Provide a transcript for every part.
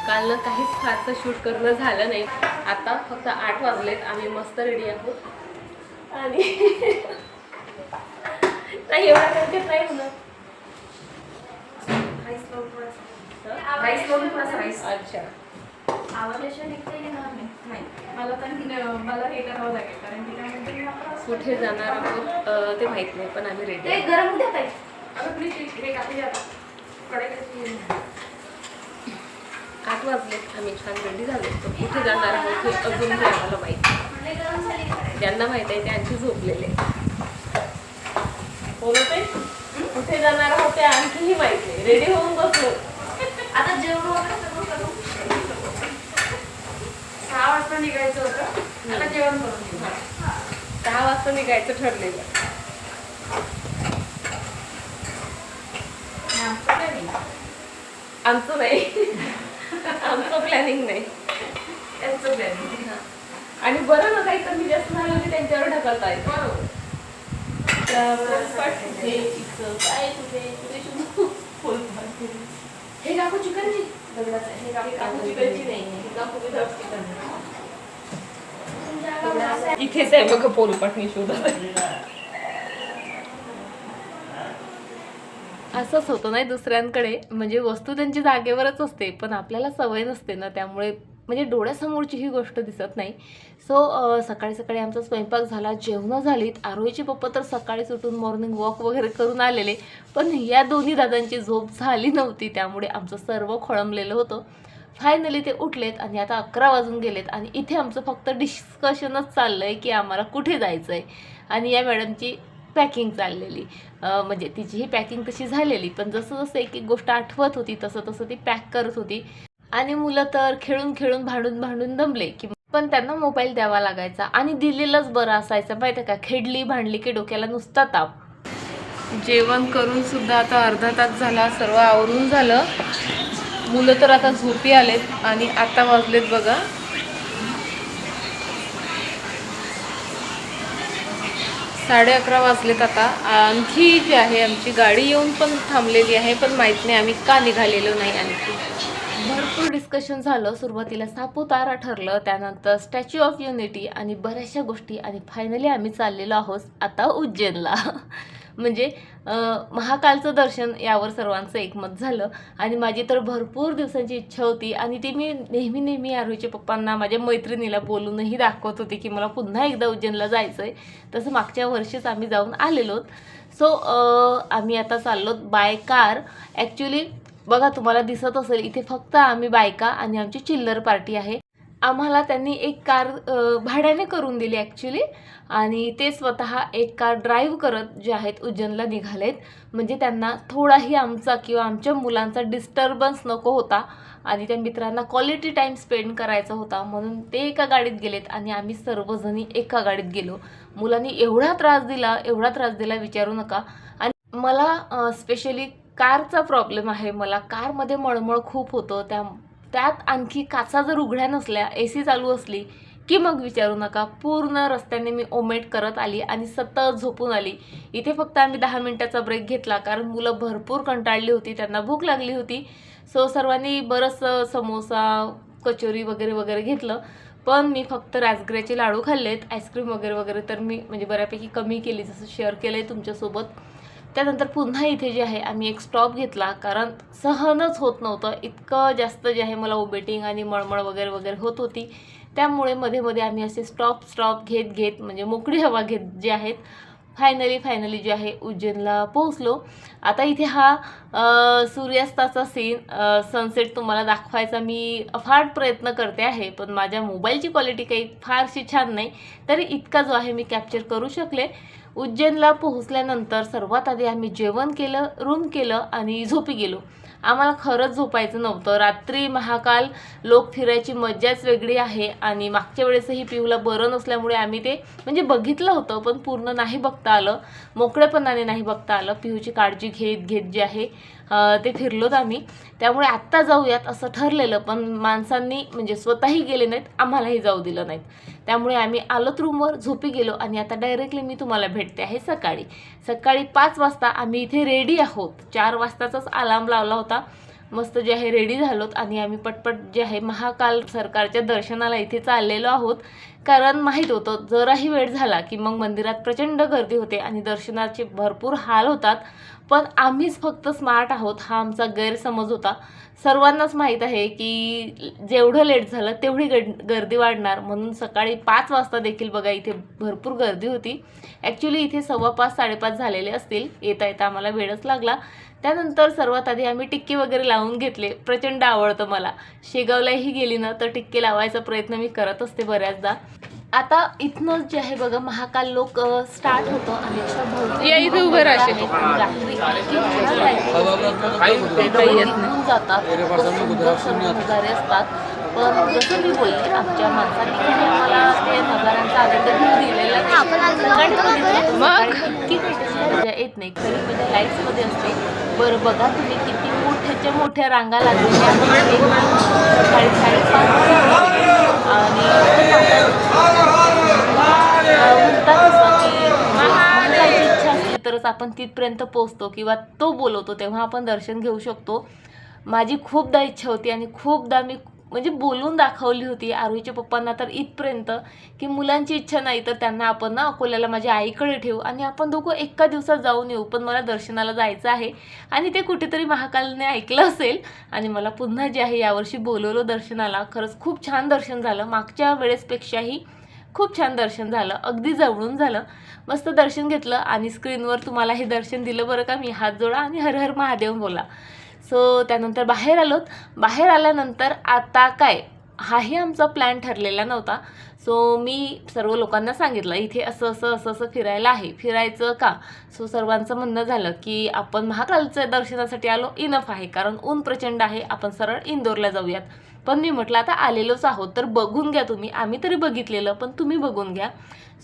काल काहीच फारसं शूट करणं झालं नाही. आता फक्त 8 वाजलेत, आम्ही मस्त रेडी आहोत आणि नाही एवढा कंटेंट नाही होणार. अच्छा आवडल्याशिवाय निघता येणार नाही. मला हे करावं लागेल कारण की काय कुठे जाणार आहोत ते माहित नाही, पण आम्ही रेडी. गरम देत आहे. अगं प्लीज हे कापी द्या कडे. 8 वाजलेत, आम्ही छान रेडी झालो. तर कुठे जाणार आहोत हे अजूनही आम्हाला माहिती. ज्यांना माहित आहे ते आणखी झोपलेले. बोलत आहे कुठे जाणार आहोत ते आणखीही माहित नाही. रेडी होऊन बसलो. आता जेवण वगैरे सगळं करू. 6 वाजता निघायचं होतं. आता जेवण करून घेऊ. 6 वाजता निघायचं ठरलेलं. आमचं नाही. आमचं प्लॅनिंग नाही, त्यांचं प्लॅनिंग. आणि बरं ना काही कमी जास्त झालं की त्यांच्यावर ढकलता येतं. बरोबर. हे काकू चिकनची दगडाचं आहे. हे काकू चिकनची नाही, हे काकू विदाउट चिकन. इथेच आहे बघ पोलू पाटणी शोधत. असंच होतं नाही दुसऱ्यांकडे, म्हणजे वस्तू त्यांची जागेवरच असते पण आपल्याला सवय नसते ना, त्यामुळे म्हणजे डोळ्यासमोरची ही गोष्ट दिसत नाही. सो सकाळी सकाळी आमचा स्वयंपाक झाला, जेवणं झालीत. आरोहीचे पप्पा तर सकाळीच उठून मॉर्निंग वॉक वगैरे करून आलेले, पण या दोन्ही दादांची झोप झाली नव्हती, त्यामुळे आमचं सर्व खोळंबलेलं होतं. फायनली ते उठलेत आणि आता 11 वाजून गेलेत आणि इथे आमचं फक्त डिस्कशनच चाललं आहे की आम्हाला कुठे जायचं आहे. आणि या मॅडमची पॅकिंग चाललेली, म्हणजे तिचीही पॅकिंग तशी झालेली, पण जसं जसं एक एक गोष्ट आठवत होती तसं तसं ती पॅक करत होती. आणि मुलं तर खेळून खेळून भांडून भांडून दमले की पण त्यांना मोबाईल द्यावा लागायचा आणि दिलेलंच बरं असायचं माहिती आहे का. खेळली भांडली की डोक्याला नुसता ताप. जेवण करून सुद्धा आता अर्धा तास झाला, सर्व आवरून झालं. मुलं तर आता झोपी आलेत आणि आता वाजलेत बघा 11:30 वाजलेत. आता आणखी जी आहे आमची गाडी येऊन पण थांबलेली आहे, पण माहीत नाही आम्ही का निघालेलो नाही. आणखी भरपूर डिस्कशन झालं. सुरुवातीला सापुतारा ठरलं, त्यानंतर स्टॅच्यू ऑफ युनिटी आणि बऱ्याचशा गोष्टी, आणि फायनली आम्ही चाललेलो आहोत आता उज्जैनला. म्हणजे महाकालचं दर्शन यावर सर्वांचं एकमत झालं. आणि माझी तर भरपूर दिवसांची इच्छा होती आणि ती मी नेहमी आरोहीच्या पप्पांना, माझ्या मैत्रिणीला बोलूनही दाखवत होती की मला पुन्हा एकदा उज्जैनला जायचं आहे. तसं मागच्या वर्षीच आम्ही जाऊन आलेलो. सो आम्ही आता चाललो बाय कार. ॲक्च्युली बघा तुम्हाला दिसत असेल इथे फक्त आम्ही बायका आणि आमची चिल्लर पार्टी आहे. आम्हाला त्यांनी एक कार भाड्याने करून दिली ॲक्च्युली, आणि ते स्वतः एक कार ड्राईव्ह करत जे आहेत उज्जैनला निघालेत. म्हणजे त्यांना थोडाही आमचा किंवा आमच्या मुलांचा डिस्टर्बन्स नको होता आणि त्या मित्रांना क्वालिटी टाईम स्पेंड करायचा होता, म्हणून ते एका गाडीत गेलेत आणि आम्ही सर्वजणी एका गाडीत गेलो. मुलांनी एवढा त्रास दिला विचारू नका. आणि मला स्पेशली कारचा प्रॉब्लेम आहे. मला कारमध्ये मळमळ खूप होतं. त्यात आणखी काचा जर उघड्या नसल्या, AC चालू असली की मग विचारू नका. पूर्ण रस्त्याने मी ओमेट करत आली आणि सतत झोपून आली. इथे फक्त आम्ही 10 मिनिटाचा ब्रेक घेतला कारण मुलं भरपूर कंटाळली होती, त्यांना भूक लागली होती. सो सर्वांनी बरंचसं समोसा कचोरी वगैरे घेतलं, पण मी फक्त राजगिऱ्याचे लाडू खाल्लेत. आईस्क्रीम वगैरे तर मी म्हणजे बऱ्यापैकी कमी केली, जसं शेअर केलं आहे तुमच्यासोबत. त्यानंतर पुन्हा इथे जे आहे आम्ही एक स्टॉप घेतला कारण सहनच होत नव्हतं, इतकं जास्त जे आहे मला वोमिटिंग आणि मळमळ वगैरे होत होती. त्यामुळे मध्ये आम्ही असे स्टॉप घेत म्हणजे मोकळी हवा घेत जे आहेत फायनली जे आहे उज्जैनला पोहोचलो. आता इथे हा सूर्यास्ताचा सनसेट तुम्हाला दाखवायचा मी अफाट प्रयत्न करते आहे, पण माझ्या मोबाईलची क्वालिटी काही फारशी छान नाही, तरी इतका जो आहे मी कॅप्चर करू शकले. उज्जैनला पोहोचल्यानंतर सर्वात आधी आम्ही जेवण केलं, रूम केलं आणि झोपी गेलो. आम्हाला खरंच झोपायचं नव्हतं. रात्री महाकाल लोक फिरायची मज्जाच वेगळी आहे आणि मागच्या वेळेसही पिऊला बरं नसल्यामुळे आम्ही ते म्हणजे बघितलं होतं पण पूर्ण नाही बघता आलं, मोकळेपणाने नाही बघता आलं. पिऊची काळजी घेत जे आहे ते फिरलोत आम्ही. त्यामुळे आत्ता जाऊयात असं ठरलेलं, पण माणसांनी म्हणजे स्वतःही गेले नाहीत, आम्हालाही जाऊ दिलं नाहीत. त्यामुळे आम्ही आलोत रूमवर, झोपी गेलो आणि आता डायरेक्टली मी तुम्हाला भेटते आहे सकाळी 5 वाजता. आम्ही इथे रेडी आहोत. 4 वाजताचाच अलार्म लावला होता. मस्त जे आहे रेडी झालोत आणि आम्ही पटपट जे आहे महाकाल सरकारच्या दर्शनाला इथे चाललेलो आहोत. कारण माहीत होतं जराही वेळ झाला की मग मंदिरात प्रचंड गर्दी होते आणि दर्शनाचे भरपूर हाल होतात. पण आम्हीच फक्त स्मार्ट आहोत हा आमचा गैरसमज होता. सर्वांनाच माहीत आहे की जेवढं लेट झालं तेवढी गर्दी वाढणार, म्हणून सकाळी 5 वाजता देखील बघा इथे भरपूर गर्दी होती. ॲक्च्युली इथे 5:15 साडेपाच झालेले असतील. येता येता आम्हाला वेळच लागला. त्यानंतर सर्वात आधी आम्ही टिक्के वगैरे लावून घेतले. प्रचंड आवडतं मला. शेगावलाही गेली ना तर टिक्के लावायचा प्रयत्न मी करत असते बऱ्याचदा. आता इथनं जे आहे बघा महाकाल लोक स्टार्ट होतं आणि अशा भोवती इथे उभे राहते जातात. नजारे असतात. पण जसं मी बोलले आमच्या माणसांनी काही आम्हाला ते नजाऱ्यांचा आनंद घेऊ दिलेला नाही. येत नाही खरी म्हणजे लाईट्समध्ये असते. बरं बघा तुम्ही किती मोठ्याच्या मोठ्या रांगा लागलेल्या आहेत. 5:30 आणि म्हणतात असं की महाकालची इच्छा असली तरच आपण तिथपर्यंत पोहोचतो किंवा तो बोलवतो तेव्हा आपण दर्शन घेऊ शकतो. माझी खूपदा इच्छा होती आणि खूपदा मी म्हणजे बोलून दाखवली होती आरोहीच्या पप्पांना तर इथपर्यंत की मुलांची इच्छा नाही तर त्यांना आपण ना अकोल्याला माझ्या आईकडे ठेवू आणि आपण दोघं एका दिवसात जाऊन येऊ. पण मला दर्शनाला जायचं आहे आणि ते कुठेतरी महाकालने ऐकलं असेल आणि मला पुन्हा जे आहे यावर्षी बोलवलं दर्शनाला. खरंच खूप छान दर्शन झालं. मागच्या वेळेसपेक्षाही खूप छान दर्शन झालं. अगदी जवळून झालं. मस्त दर्शन घेतलं आणि स्क्रीनवर तुम्हाला हे दर्शन दिलं बरं का मी. हात जोडा आणि हर हर महादेव बोला. सो त्यानंतर बाहेर आलोत. बाहेर आल्यानंतर आता काय हाही आमचा प्लॅन ठरलेला नव्हता. सो मी सर्व लोकांना सांगितलं इथे असं असं असं असं फिरायला आहे. फिरायचं का? सो सर्वांचं म्हणणं झालं की आपण महाकालच्या दर्शनासाठी आलो इनफ आहे कारण ऊन प्रचंड आहे. आपण सरळ इंदोरला जाऊयात. पण मी म्हटलं आता आलेलोच आहोत तर बघून घ्या तुम्ही. आम्ही तरी बघितलेलं पण तुम्ही बघून घ्या.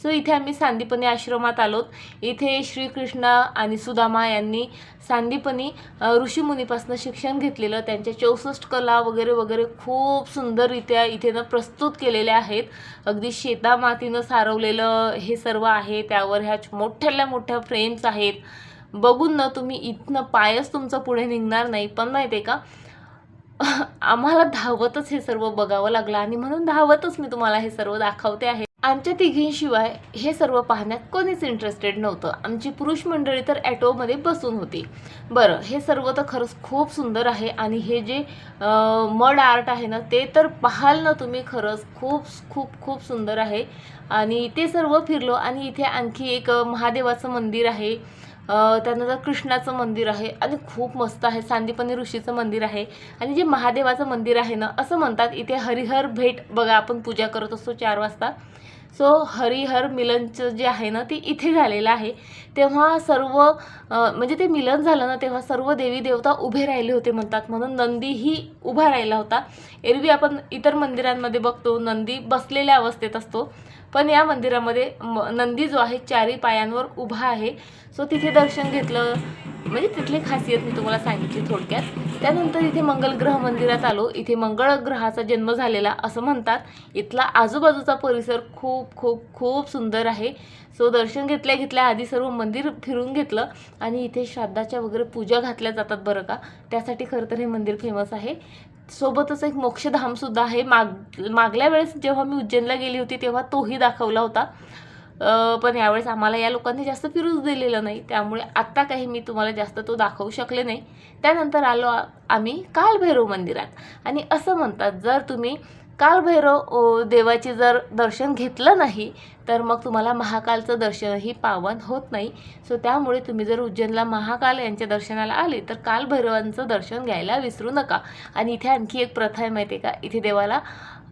सो इथे आम्ही सांदीपनी आश्रमात आलोत. इथे श्रीकृष्ण आणि सुदामा यांनी सांदीपनी ऋषीमुनीपासून शिक्षण घेतलेलं. त्यांच्या 64 कला वगैरे वगैरे खूप सुंदररित्या इथे ना प्रस्तुत केलेल्या आहेत. अगदी शेतामातीनं सारवलेलं हे सर्व आहे. त्यावर ह्या मोठ्याल्या मोठ्या फ्रेम्स आहेत. बघून ना तुम्ही इथनं पायच तुमचा पुढे निघणार नाही. पण माहिती आहे का आम्हाला धावतच हे सर्व बघावं लागलं आणि म्हणून धावतच मी तुम्हाला हे सर्व दाखवते आहे. आमच्या तिघींशिवाय हे सर्व पाहण्यात कोणीच इंटरेस्टेड नव्हतं. आमची पुरुष मंडळी तर ॲटोमध्ये बसून होती. बरं हे सर्व तर खरंच खूप सुंदर आहे आणि हे जे मड आर्ट आहे ना ते तर पाहाल ना तुम्ही खरंच खूप खूप खूप सुंदर आहे. आणि ते सर्व फिरलो आणि इथे आणखी एक महादेवाचं मंदिर आहे. त्यानंतर कृष्णाचं मंदिर आहे आणि खूप मस्त आहे. सांदीपनी ऋषीचं मंदिर आहे आणि जे महादेवाचं मंदिर आहे ना असं म्हणतात इथे हरिहर भेट बघा आपण पूजा करत असतो 4 वाजता. सो हरिहर मिलनचं जे आहे ना ते इथे झालेलं आहे. तेव्हा सर्व म्हणजे ते मिलन झालं ना तेव्हा सर्व देवी देवता उभे राहिले होते म्हणतात. म्हणून नंदीही उभा राहिला होता. एरवी आपण इतर मंदिरांमध्ये बघतो नंदी बसलेल्या अवस्थेत असतो पण या मंदिरामध्ये नंदी जो आहे 4 पायांवर उभा आहे. सो तिथे दर्शन घेतलं. म्हणजे तिथली खासियत मी तुम्हाला सांगितली थोडक्यात. त्यानंतर इथे मंगलग्रह मंदिरात आलो. इथे मंगळ ग्रहाचा जन्म झालेला असं म्हणतात. इथला आजूबाजूचा परिसर खूप खूप खूप सुंदर आहे. सो दर्शन घेतल्या आधी सर्व मंदिर फिरून घेतलं आणि इथे श्राद्धाच्या वगैरे पूजा घातल्या जातात बरं का. त्यासाठी खरं तर हे मंदिर फेमस आहे. सोबतच एक मोक्षधामसुद्धा आहे. मागल्या वेळेस जेव्हा मी उज्जैनला गेली होती तेव्हा तोही दाखवला होता. पण यावेळेस आम्हाला या लोकांनी जास्त फिरूच दिलेलं नाही त्यामुळे आत्ता काही मी तुम्हाला जास्त तो दाखवू शकले नाही. त्यानंतर आलो आम्ही कालभैरव मंदिरात आणि असं म्हणतात जर तुम्ही कालभैरव देवाचे जर दर्शन घेतलं नाही तर मग तुम्हाला महाकालचं दर्शनही पावन होत नाही. सो त्यामुळे तुम्ही जर उज्जैनला महाकाल यांच्या दर्शनाला आले तर कालभैरवांचं दर्शन घ्यायला विसरू नका. आणि इथे आणखी एक प्रथा आहे माहिती आहे का, इथे देवाला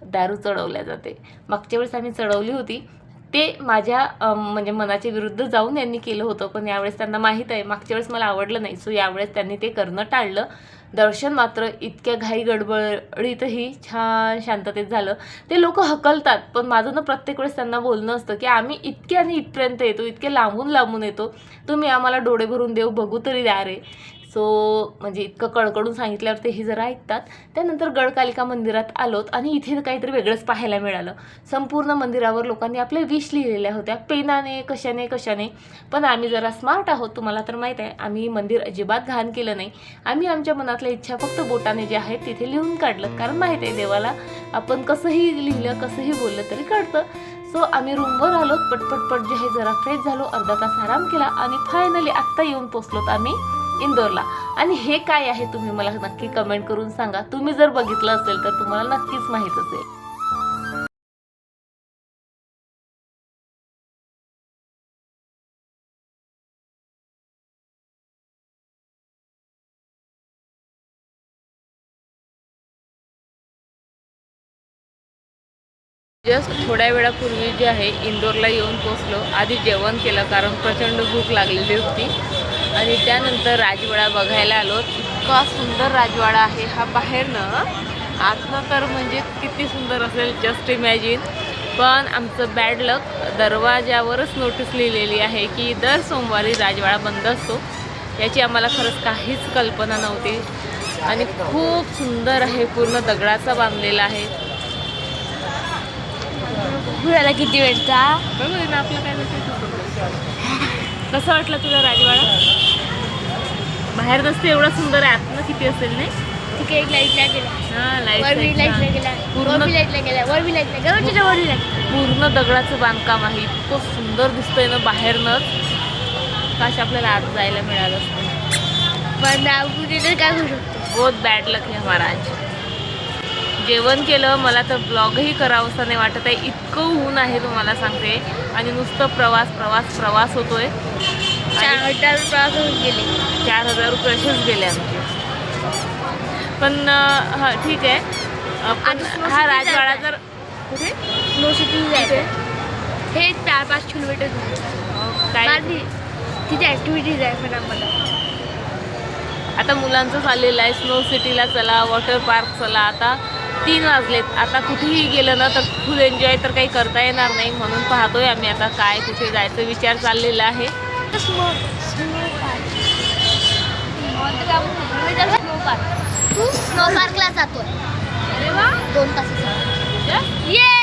दारू चढवल्या जाते. मागच्या वेळेस आम्ही चढवली होती ते माझ्या म्हणजे मनाच्या विरुद्ध जाऊन यांनी केलं होतं पण यावेळेस त्यांना माहीत आहे मागच्या वेळेस मला आवडलं नाही. सो यावेळेस त्यांनी ते करणं टाळलं. दर्शन मात्र इतक्या घाई गडबडीतही छान शांततेत झालं. ते लोक हकलतात पण माझं ना प्रत्येक वेळेस त्यांना बोलणं असतं की आम्ही इतके आणि इथपर्यंत येतो, इतके लांबून येतो, तुम्ही आम्हाला डोळे भरून देव बघू तरी द्या रे. सो म्हणजे इतकं कळकळून सांगितल्यावर तेही जरा ऐकतात. त्यानंतर गडकालिका मंदिरात आलोत आणि इथे काहीतरी वेगळंच पाहायला मिळालं. संपूर्ण मंदिरावर लोकांनी आपले विश लिहिलेल्या होत्या पेनाने कशाने. पण आम्ही जरा स्मार्ट आहोत, तुम्हाला तर माहीत आहे. आम्ही मंदिर अजिबात घाण केलं नाही. आम्ही आमच्या मनातल्या इच्छा फक्त बोटाने जे आहेत तिथे लिहून काढलं, कारण माहीत आहे देवाला आपण कसंही लिहिलं कसंही बोललं तरी कळतं. सो आम्ही रूमवर आलो, पटपट जे आहे जरा फ्रेश झालो, अर्धा तास आराम केला आणि फायनली आत्ता येऊन पोचलोत आम्ही इंदोरला. आणि हे काय आहे तुम्ही मला नक्की कमेंट करून सांगा. तुम्ही जर बघितलं असेल तर तुम्हाला नक्कीच माहीत असेल. जस्ट थोड्या वेळापूर्वी जे आहे इंदोरला येऊन पोचलो. आधी जेवण केलं कारण प्रचंड भूक लागलेली होती आणि त्यानंतर राजवाडा बघायला आलो. इतका सुंदर राजवाडा आहे हा बाहेरनं, आतनं तर म्हणजे किती सुंदर असेल जस्ट इमॅजिन. पण आमचं बॅड लक, दरवाजावरच नोटीस लिहिलेली आहे की दर सोमवारी राजवाडा बंद असतो. याची आम्हाला खरंच काहीच कल्पना नव्हती आणि खूप सुंदर आहे, पूर्ण दगडाचा बांधलेला आहे. घुरायला किती वेळचा बरोबर ना आपलं काय कसं वाटलं तुला राजवाडा? बाहेर नसते एवढा सुंदर आहे, आतनं किती असेल नाही? ठीक आहे. एक लाईटला गेला, हां वर बी लाईटला गेला, पूर्ण लाईटला गेला, वर बी लाईटला गेला, वरच्या वर बी लाईट. पूर्ण दगडाचं बांधकाम आहे. इतकं सुंदर दिसतंय ना बाहेरनंच. काश आपल्याला आत जायला मिळालं असतं. पण नाव कुठे तर काय करू शकतो. बहुत बॅड लक आहे महाराज. जेवण केलं, मला तर ब्लॉगही करावंसं नाही वाटत आहे, इतकं ऊन आहे तुम्हाला सांगते. आणि नुसतं प्रवास होतोय. 4,000 प्रवास होऊन गेले. 4,000 रुपये असेच गेले आमचे. पण हां ठीक आहे. पण हा राजवाडा जर कुठे स्नो सिटी जायचं, हे 4-5 किलोमीटर काय तिथे ॲक्टिव्हिटीज आहे पण आम्हाला. आता मुलांचं चाललेलं आहे स्नो सिटीला चला, वॉटर पार्क चला. आता 3 वाजलेत. आता कुठेही गेलं ना तर फुल एन्जॉय तर काही करता येणार नाही, म्हणून पाहतोय आम्ही आता काय कुठे जायचं विचार चाललेला आहे. Snow park. तू स्नो पार्कला जातोय? अरे वा, 2 तासासाठी. ये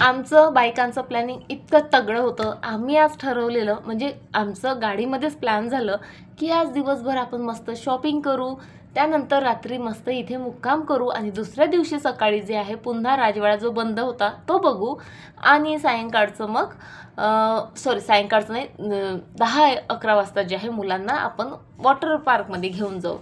आमचं बायकांचं प्लॅनिंग इतकं तगडं होतं. आम्ही आज ठरवलेलं, म्हणजे आमचं गाडीमध्येच प्लॅन झालं की आज दिवसभर आपण मस्त शॉपिंग करू, त्यानंतर रात्री मस्त इथे मुक्काम करू आणि दुसऱ्या दिवशी सकाळी जे आहे पुन्हा राजवाडा जो बंद होता तो बघू. आणि सायंकाळचं मग सायंकाळचं नाही, 10-11 वाजता जे आहे मुलांना आपण वॉटर पार्कमध्ये घेऊन जाऊ.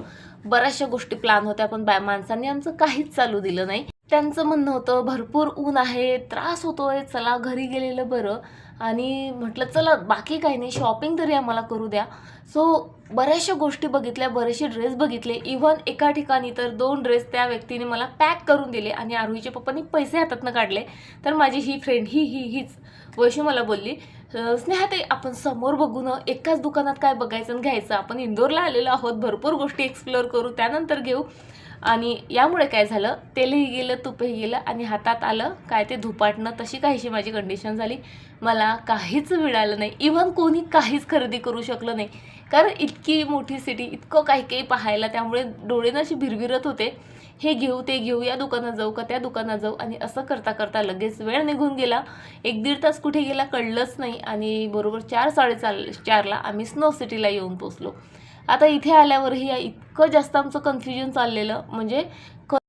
बऱ्याचशा गोष्टी प्लॅन होत्या पण माणसांनी आमचं काहीच चालू दिलं नाही. त्यांचं म्हणणं होतं भरपूर ऊन आहे, त्रास होतोय, चला घरी गेलेलं बरं. आणि म्हटलं चला बाकी काही नाही, शॉपिंग तरी आम्हाला करू द्या. सो बऱ्याचशा गोष्टी बघितल्या, बरेचसे ड्रेस बघितले. इव्हन एका ठिकाणी तर 2 ड्रेस त्या व्यक्तीने मला पॅक करून दिले आणि आरोहीच्या पप्पांनी पैसे हातातनं काढले. तर माझी ही फ्रेंड हीच वैशू मला बोलली, स्नेहाताई आपण समोर बघू ना, एकाच दुकानात काय बघायचं आणि घ्यायचं, आपण इंदोरला आलेलो आहोत, भरपूर गोष्टी एक्सप्लोअर करू त्यानंतर घेऊ. आणि यामुळे काय झालं, तेलही गेलं, तुपही गेलं आणि हातात आलं काय ते धुपाटणं. तशी काहीशी माझी कंडिशन झाली. मला काहीच मिळालं नाही, इव्हन कोणी काहीच खरेदी करू शकलं नाही, कारण इतकी मोठी सिटी, इतकं काही पाहायला, त्यामुळे डोळे ना अशी भिरभिरत होते. हे घेऊ ते घेऊ, या दुकानात जाऊ का त्या दुकानात जाऊ, आणि असं करता करता लगेच वेळ निघून गेला. 1-1.5 तास कुठे गेला कळलंच नाही. आणि बरोबर 4-4:30ला आम्ही स्नो सिटीला येऊन पोचलो. आता इथे आल्यावरही इतकं जास्त आमचं कन्फ्युजन चाललेलं, म्हणजे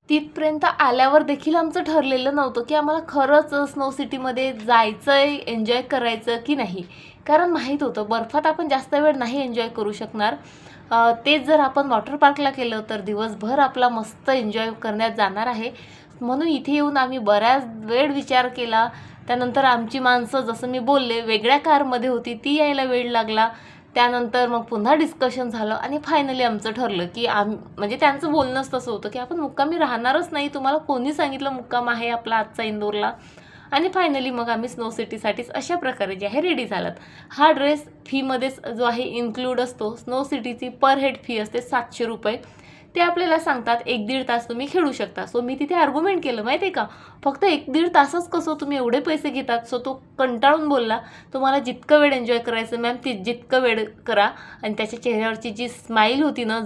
तिथपर्यंत आल्यावर देखील आमचं ठरलेलं नव्हतं की आम्हाला खरंच स्नो सिटीमध्ये जायचं आहे, एन्जॉय करायचं की नाही. कारण माहीत होतं बर्फात आपण जास्त वेळ नाही एन्जॉय करू शकणार. तेच जर आपण वॉटर पार्कला केलं तर दिवसभर आपला मस्त एन्जॉय करण्यात जाणार आहे. म्हणून इथे येऊन आम्ही बऱ्याच वेळ विचार केला. त्यानंतर आमची माणसं, जसं मी बोलले, वेगळ्या कारमध्ये होती, ती यायला वेळ लागला. त्यानंतर मग पुन्हा डिस्कशन झालं आणि फायनली आमचं ठरलं की म्हणजे त्यांचं बोलणंच तसं होतं की आपण मुक्कामी राहणारच नाही, तुम्हाला कोणी सांगितलं मुक्काम आहे आपला आजचा इंदोरला. आणि फायनली मग आम्ही स्नो सिटीसाठीच अशा प्रकारे जे आहे रेडी झालात. हा ड्रेस फीमध्येच जो आहे इन्क्लूड असतो. स्नो सिटीची पर हेड फी असते 700 रुपये. ते आपल्याला सांगतात 1-1.5 तास तुम्ही खेळू शकता. सो मी तिथे आर्ग्युमेंट केलं माहिती आहे का, फक्त 1-1.5 तासच कसं तुम्ही एवढे पैसे घेतात. सो तो कंटाळून बोलला, तुम्हाला जितकं वेळ एन्जॉय करायचं मॅम ती जितकं वेळ करा. आणि त्याच्या चेहऱ्यावरची जी स्माईल होती ना,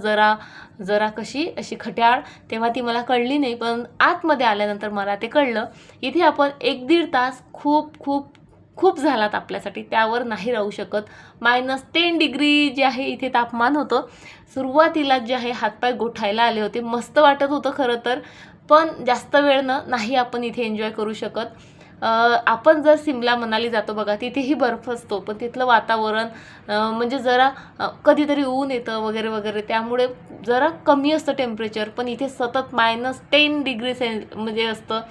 जरा कशी अशी खट्याळ, तेव्हा ती मला कळली नाही, पण आतमध्ये आल्यानंतर मला ते कळलं. इथे आपण 1-1.5 तास खूप खूप खूप झालात आपल्यासाठी, त्यावर नाही राहू शकत. -10 डिग्री जे आहे इथे तापमान होतं. सुरुवातीला जे आहे हातपाय गोठायला आले होते, मस्त वाटत होतं खरं तर, पण जास्त वेळ नाही आपण इथे एन्जॉय करू शकत. आपण जर सिमला मनाली जातो बघा, तिथेही बर्फ असतो, पण तिथलं वातावरण म्हणजे जरा कधीतरी ऊन येतं वगैरे वगैरे, त्यामुळे जरा कमी असतं टेम्परेचर. पण इथे सतत -10 डिग्री म्हणजे असतं.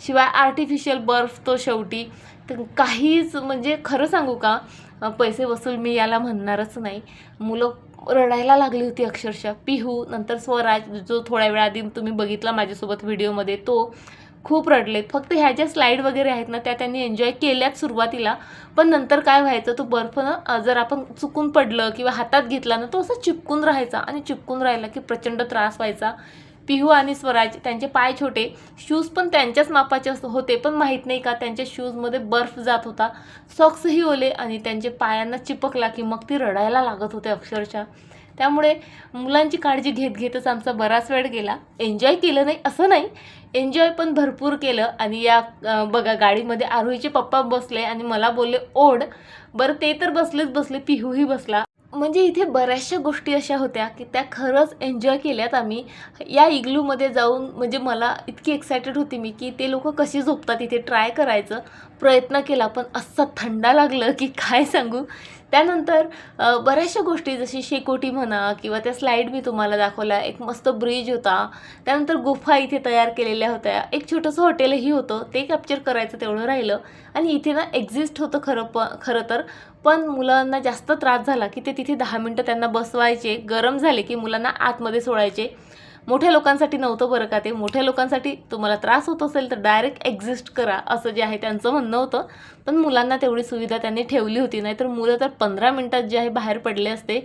शिवाय आर्टिफिशियल बर्फ तो शेवटी, तर काहीच म्हणजे खरं सांगू का, पैसे वसूल मी याला म्हणणारच नाही. मुलं रडायला लागली होती अक्षरशः. पिहू, नंतर स्वराज, जो थोड्या वेळा आधी तुम्ही बघितला माझ्यासोबत व्हिडिओमध्ये, तो खूप रडलेत. फक्त ह्या ज्या स्लाईड वगैरे आहेत ना, त्या त्यांनी एन्जॉय केल्यात सुरुवातीला, पण नंतर काय व्हायचं, तो बर्फ ना जर आपण चुकून पडलं किंवा हातात घेतला ना, तो असं चिपकून राहायचा, आणि चिपकून राहिला की प्रचंड त्रास व्हायचा. पिहू आणि स्वराज, त्यांचे पाय छोटे, शूज पण त्यांच्याच मापाचे होते, पण माहीत नाही का त्यांच्या शूजमध्ये बर्फ जात होता. सॉक्सही ओले, आणि त्यांचे पायांना चिपकला की मग ती रडायला लागत होते अक्षरशः. त्यामुळे मुलांची काळजी घेत घेतच आमचा बराच वेळ गेला. एन्जॉय केलं नाही असं नाही, एन्जॉय पण भरपूर केलं. आणि या बघा, गाडीमध्ये आरोहीचे पप्पा बसले आणि मला बोलले ओढ. बरं, ते तर बसले, पिहूही बसला. म्हणजे इथे बऱ्याचशा गोष्टी अशा होत्या की त्या खरंच एन्जॉय केल्यात आम्ही. या इग्लूमध्ये जाऊन म्हणजे मला इतकी एक्सायटेड होती मी की ते लोक कशी झोपतात इथे ट्राय करायचं प्रयत्न केला, पण असं थंडा लागलं की काय सांगू. त्यानंतर बऱ्याचशा गोष्टी जशी शेकोटी म्हणा, किंवा त्या स्लाईड मी तुम्हाला दाखवल्या, एक मस्त ब्रिज होता. त्यानंतर गुफा इथे तयार केलेल्या होत्या, एक छोटंसं हॉटेलही होतं, ते कॅप्चर करायचं तेवढं राहिलं. आणि इथे ना एक्झिस्ट होतं खरं तर, पण मुलांना जास्त त्रास झाला की ते तिथे 10 मिनटं त्यांना बसवायचे, गरम झाले की मुलांना आतमध्ये सोडायचे. मोठ्या लोकांसाठी नव्हतं बरं का ते. मोठ्या लोकांसाठी तुम्हाला त्रास होत असेल तर डायरेक्ट एक्झिस्ट करा, असं जे आहे त्यांचं म्हणणं होतं. पण मुलांना तेवढी सुविधा त्यांनी ठेवली होती, नाहीतर मुलं तर 15 मिनटात जे आहे बाहेर पडले असते.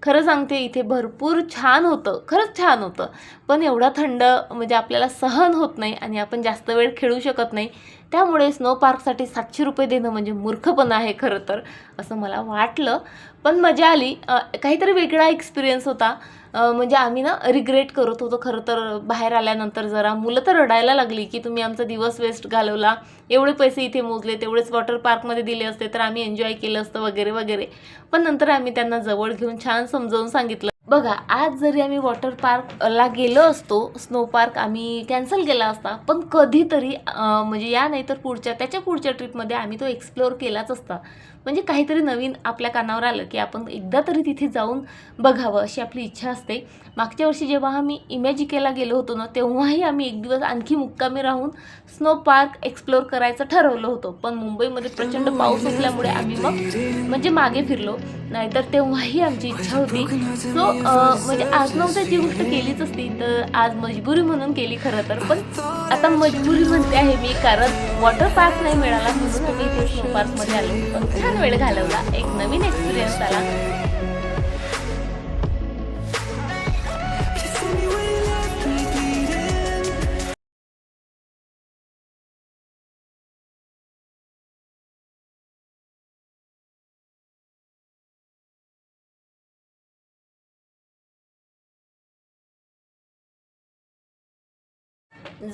खरं सांगते, इथे भरपूर छान होतं, खरंच छान होतं. पण एवढा थंड म्हणजे आपल्याला सहन होत नाही, आणि आपण जास्त वेळ खेळू शकत नाही. त्यामुळे स्नो पार्कसाठी 700 रुपये देणं म्हणजे मूर्खपणा आहे खरं तर, असं मला वाटलं. पण मजा आली, काहीतरी वेगळा एक्सपिरियन्स होता. म्हणजे आम्ही ना रिग्रेट करत होतो खरं तर बाहेर आल्यानंतर. जरा मुलं तर रडायला लागली की तुम्ही आमचा दिवस वेस्ट घालवला, एवढे पैसे इथे मोजले, तेवढेच वॉटर पार्कमध्ये दिले असते तर आम्ही एन्जॉय केलं असतं वगैरे वगैरे. पण नंतर आम्ही त्यांना जवळ घेऊन छान समजावून सांगितलं, बघा आज जरी आम्ही वॉटर पार्कला गेलो असतो, स्नो पार्क आम्ही कॅन्सल केला असता, पण कधीतरी म्हणजे या नाही तर त्याच्या पुढच्या ट्रिपमध्ये आम्ही तो एक्सप्लोअर केलाच असता. म्हणजे काहीतरी नवीन आपल्या कानावर आलं की आपण एकदा तरी तिथे जाऊन बघावं, अशी आपली इच्छा असते. मागच्या वर्षी जेव्हा आम्ही इमॅजिकेला गेलो होतो ना, तेव्हाही आम्ही एक दिवस आणखी मुक्कामी राहून स्नो पार्क एक्सप्लोअर करायचं ठरवलं होतं. पण मुंबईमध्ये प्रचंड पाऊस असल्यामुळे आम्ही मग म्हणजे मागे फिरलो, नाहीतर तेव्हाही आमची इच्छा होती. सो म्हणजे आज नव्हतं जी गोष्ट केलीच असती, तर आज मजबुरी म्हणून केली खरं तर. पण आता मजबुरी म्हणते आहे मी, कारण वॉटर पार्क नाही मिळाला म्हणून आम्ही इथे स्नो पार्कमध्ये आलो. पण छान वेळ घालवला, एक नवीन एक्सपिरियन्स आला.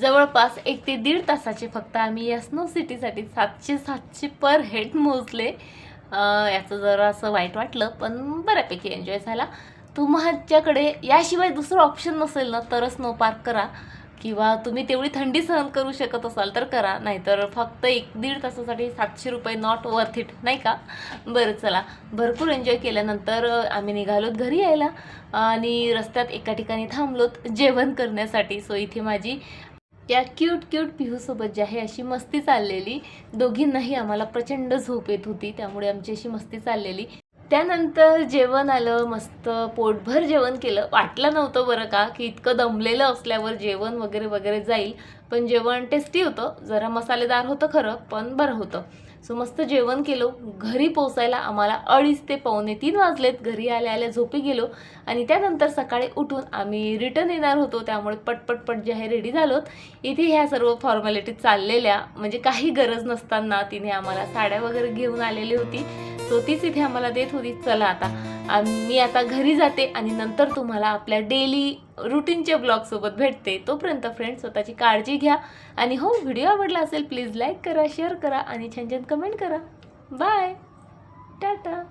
जवळपास 1 ते 1.5 तासाचे फक्त आम्ही या स्नो सिटीसाठी 700 पर हेड मोजले. याचं जरा असं वाईट वाटलं, पण बऱ्यापैकी एन्जॉय झाला. तुमच्याकडे याशिवाय दुसरं ऑप्शन नसेल ना, तर स्नो पार्क करा, किंवा तुम्ही तेवढी थंडी सहन करू शकत असाल तर करा, नाहीतर फक्त 1-1.5 तासासाठी 700 रुपये नॉट वर्थ इट, नाही का. बरं चला, भरपूर एन्जॉय केल्यानंतर आम्ही निघालोत घरी यायला, आणि रस्त्यात एका ठिकाणी थांबलोत जेवण करण्यासाठी. सो इथे माझी त्या क्यूट पिहूसोबत जी आहे अशी मस्ती चाललेली. दोघींनाही आम्हाला प्रचंड झोप येत होती, त्यामुळे आमची अशी मस्ती चाललेली. त्यानंतर जेवण आलं, मस्त पोटभर जेवण केलं. वाटलं नव्हतं बरं का की इतकं दमलेलं असल्यावर जेवण वगैरे वगैरे जाईल, पण जेवण टेस्टी होतं. जरा मसालेदार होतं खरं, पण बरं होतं. सो मस्त जेवण केलो. घरी पोचायला आम्हाला 2:30 ते 2:45 वाजलेत. घरी आल्या झोपी गेलो आणि त्यानंतर सकाळी उठून आम्ही रिटर्न येणार होतो, त्यामुळे पटपट जे आहे रेडी झालोत. इथे ह्या सर्व फॉर्मॅलिटी चाललेल्या, म्हणजे काही गरज नसताना तिने आम्हाला साड्या वगैरे घेऊन आलेली होती. सो तीच इथे आम्हाला देत होती. चला आता मी आता घरी जाते आणि नंतर तुम्हाला आपल्या डेली रुटीनच्या ब्लॉगसोबत भेटते. तोपर्यंत फ्रेंड्स स्वतःची काळजी घ्या आणि हो, व्हिडिओ आवडला असेल प्लीज लाईक करा, शेअर करा आणि छान छान कमेंट करा. बाय, टाटा.